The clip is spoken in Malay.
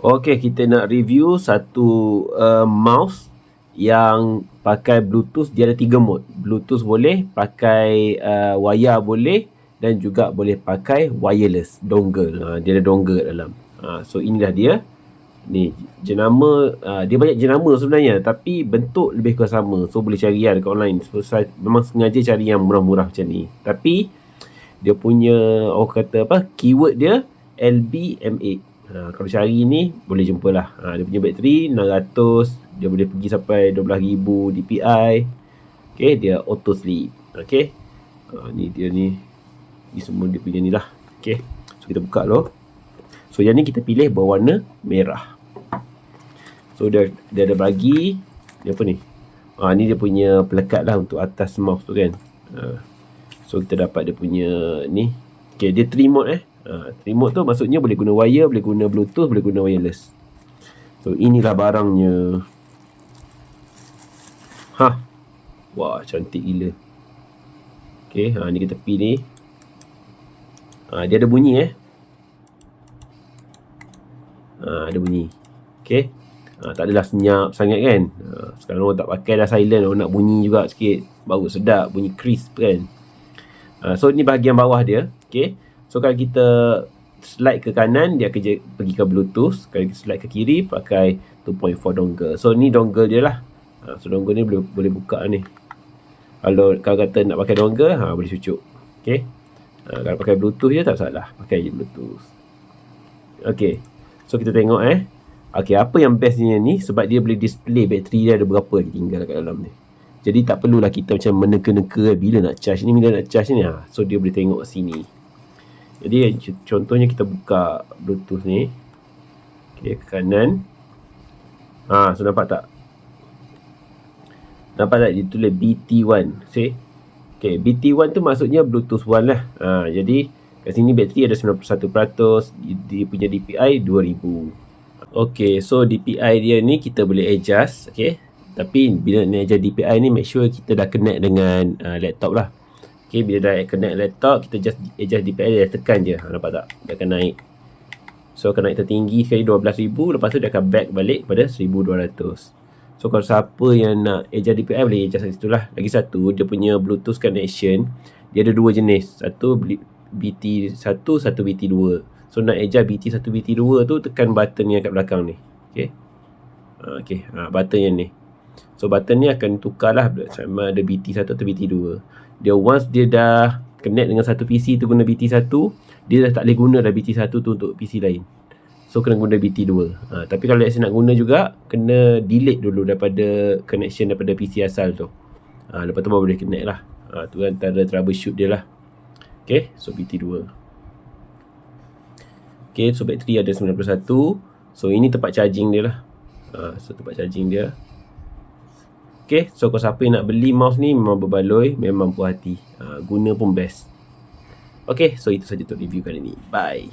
Okey, kita nak review satu mouse yang pakai Bluetooth. Dia ada 3 mode. Bluetooth boleh, pakai wire boleh, dan juga boleh pakai wireless dongle. Dia ada dongle kat dalam. So inilah dia. Ni jenama, dia banyak jenama sebenarnya, tapi bentuk lebih kurang sama. So boleh cari lah dekat online. So saya memang sengaja cari yang murah-murah macam ni. Tapi dia punya orang kata apa, keyword dia LBM8. Kalau cari ni boleh jumpa lah. Dia punya bateri 600, dia boleh pergi sampai 12,000 DPI. Okay, dia auto sleep. Okay, ni dia ni. Ni semua dia punya ni lah. Okay, so kita buka dulu. So yang ni kita pilih berwarna merah. So dia ada bagi dia apa ni? Ni dia punya pelekat lah untuk atas mouse tu kan. So kita dapat dia punya ni. Okay, dia 3 mode 3 mode tu maksudnya boleh guna wire, boleh guna Bluetooth, boleh guna wireless. So inilah barangnya. Wah, cantik gila. Okay, ni kita pilih. Dia ada bunyi ada bunyi. Okay, tak adalah senyap sangat kan. Sekarang orang tak pakai dah silent, orang nak bunyi juga sikit, baru sedap, bunyi crisp kan. So ni bahagian bawah dia. Okay, so kalau kita slide ke kanan, dia akan pergi ke Bluetooth. Kalau kita slide ke kiri, pakai 2.4 dongle. So ni dongle dia lah. So dongle ni boleh buka ni. Kalau kata nak pakai dongle, boleh cucuk. Okay, kalau pakai Bluetooth je tak salah, pakai je Bluetooth. Okay, so kita tengok okay, apa yang bestnya ni, sebab dia boleh display bateri dia ada berapa lagi tinggal kat dalam ni. Jadi tak perlulah kita macam meneka-neka bila nak charge ni, bila nak charge ni. So dia boleh tengok sini. Jadi contohnya kita buka Bluetooth ni. Okay, ke kanan. So nampak tak? Nampak tak dia tulis BT1. See? Okay, BT1 tu maksudnya Bluetooth 1 lah. Jadi kat sini bateri ada 91%, dia punya DPI 2000. Okay, so DPI dia ni kita boleh adjust. Okay, tapi bila nak adjust DPI ni, make sure kita dah connect dengan laptop lah. Okay, bila dah connect laptop, kita just adjust DPI dia, tekan je. Nampak tak? Dia akan naik. So akan naik tertinggi sekali 12,000. Lepas tu dia akan back balik pada 1,200. So kalau siapa yang nak adjust DPI, boleh adjust kat situ lah. Lagi satu, dia punya Bluetooth connection, dia ada 2 jenis. Satu BT1, satu BT2. So nak adjust BT1, BT2 tu, tekan button yang kat belakang ni. Okay, button yang ni. So button ni akan tukar lah sama ada BT1 atau BT2. Dia once dia dah connect dengan satu PC tu guna BT1, dia dah tak boleh guna dah BT1 tu untuk PC lain. So kena guna BT2. Tapi kalau nak guna juga, kena delete dulu daripada connection daripada PC asal tu. Lepas tu baru boleh connect lah. Tu antara troubleshoot dia lah. Okay, so BT2. Okay, so bateri ada 91. So ini tempat charging dia lah. So tempat charging dia. Okay, so kalau siapa yang nak beli mouse ni, memang berbaloi, memang puas hati. Guna pun best. Okay, so itu saja untuk review kali ni. Bye.